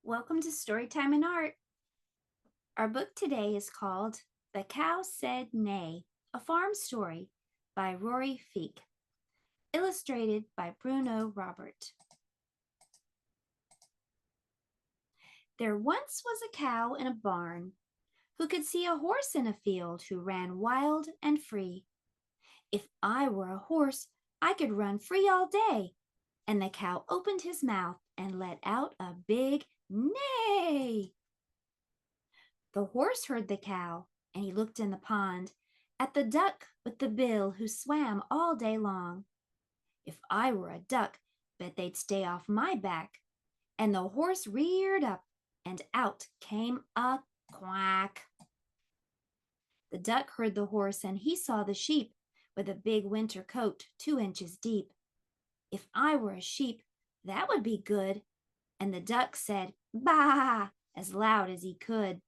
Welcome to Storytime and Art. Our book today is called The Cow Said Neigh, a farm story by Rory Feek, illustrated by Bruno Robert. There once was a cow in a barn who could see a horse in a field who ran wild and free. If I were a horse, I could run free all day. And the cow opened his mouth and let out a big neigh. The horse heard the cow, and he looked in the pond at the duck with the bill who swam all day long. If I were a duck, bet they'd stay off my back. And the horse reared up, and out came a quack. The duck heard the horse, and he saw the sheep with a big winter coat 2 inches deep. If I were a sheep, that would be good. And the duck said, "Bah!" as loud as he could.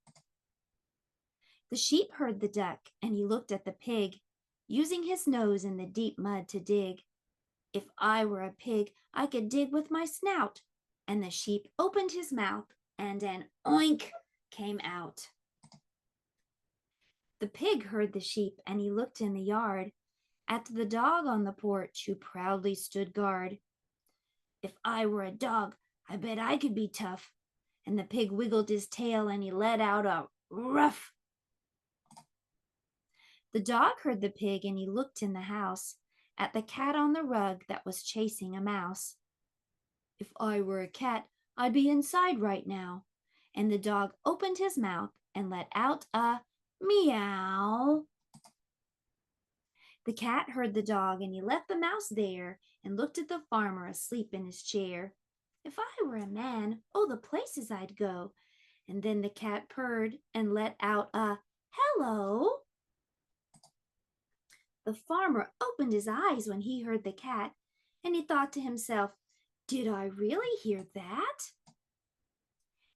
The sheep heard the duck, and he looked at the pig, using his nose in the deep mud to dig. If I were a pig, I could dig with my snout. And the sheep opened his mouth, and an oink came out. The pig heard the sheep, and he looked in the yard at the dog on the porch who proudly stood guard. If I were a dog, I bet I could be tough. And the pig wiggled his tail, and he let out a ruff. The dog heard the pig, and he looked in the house at the cat on the rug that was chasing a mouse. If I were a cat, I'd be inside right now. And the dog opened his mouth and let out a meow. The cat heard the dog, and he left the mouse there and looked at the farmer asleep in his chair. If I were a man, oh, the places I'd go. And then the cat purred and let out a hello. The farmer opened his eyes when he heard the cat, and he thought to himself, "Did I really hear that?"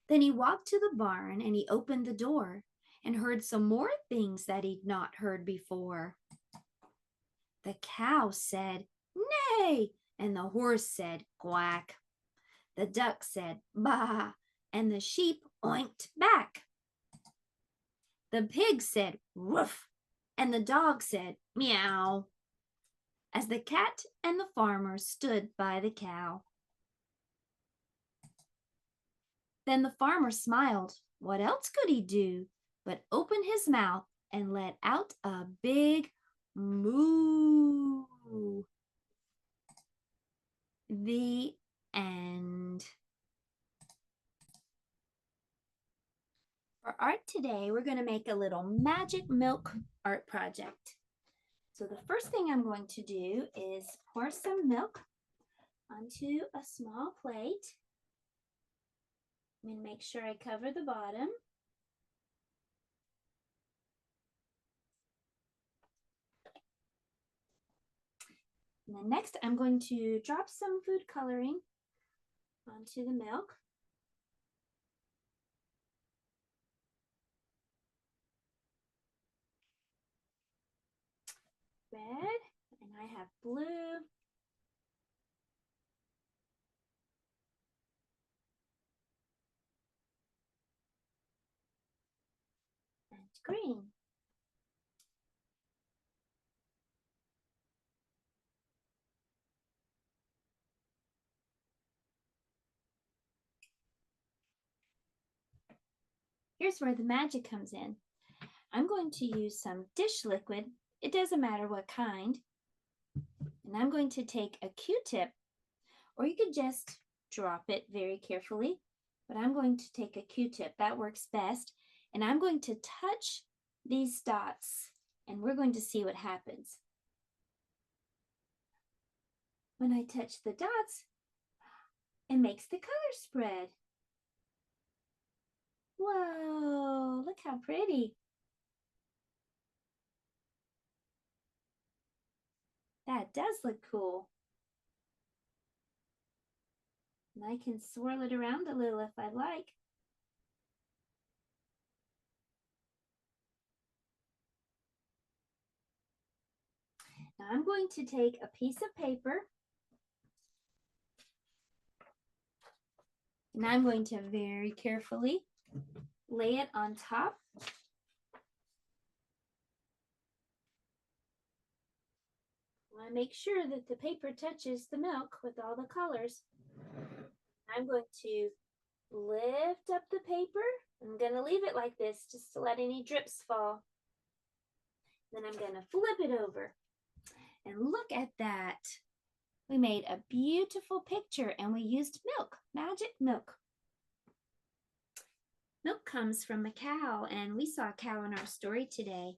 Then he walked to the barn, and he opened the door and heard some more things that he'd not heard before. The cow said, "Neigh," and the horse said, "Quack." The duck said, "Bah," and the sheep oinked back. The pig said, "Woof," and the dog said, "Meow," as the cat and the farmer stood by the cow. Then the farmer smiled. What else could he do but open his mouth and let out a big moo? The end. For art today, we're going to make a little magic milk art project. So the first thing I'm going to do is pour some milk onto a small plate. I'm going to make sure I cover the bottom. And then next, I'm going to drop some food coloring onto the milk. Red, and I have blue. And green. Here's where the magic comes in. I'm going to use some dish liquid. It doesn't matter what kind. And I'm going to take a Q-tip, or you could just drop it very carefully. But I'm going to take a Q-tip. That works best. And I'm going to touch these dots, and we're going to see what happens. When I touch the dots, it makes the color spread. Whoa, look how pretty. That does look cool. And I can swirl it around a little if I like. Now I'm going to take a piece of paper And I'm going to very carefully lay it on top. I want to make sure that the paper touches the milk with all the colors. I'm going to lift up the paper. I'm going to leave it like this just to let any drips fall. Then I'm going to flip it over. And look at that. We made a beautiful picture and we used milk, magic milk. Milk comes from a cow, and we saw a cow in our story today.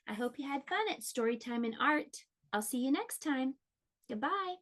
I hope you had fun at Storytime and Art. I'll see you next time. Goodbye.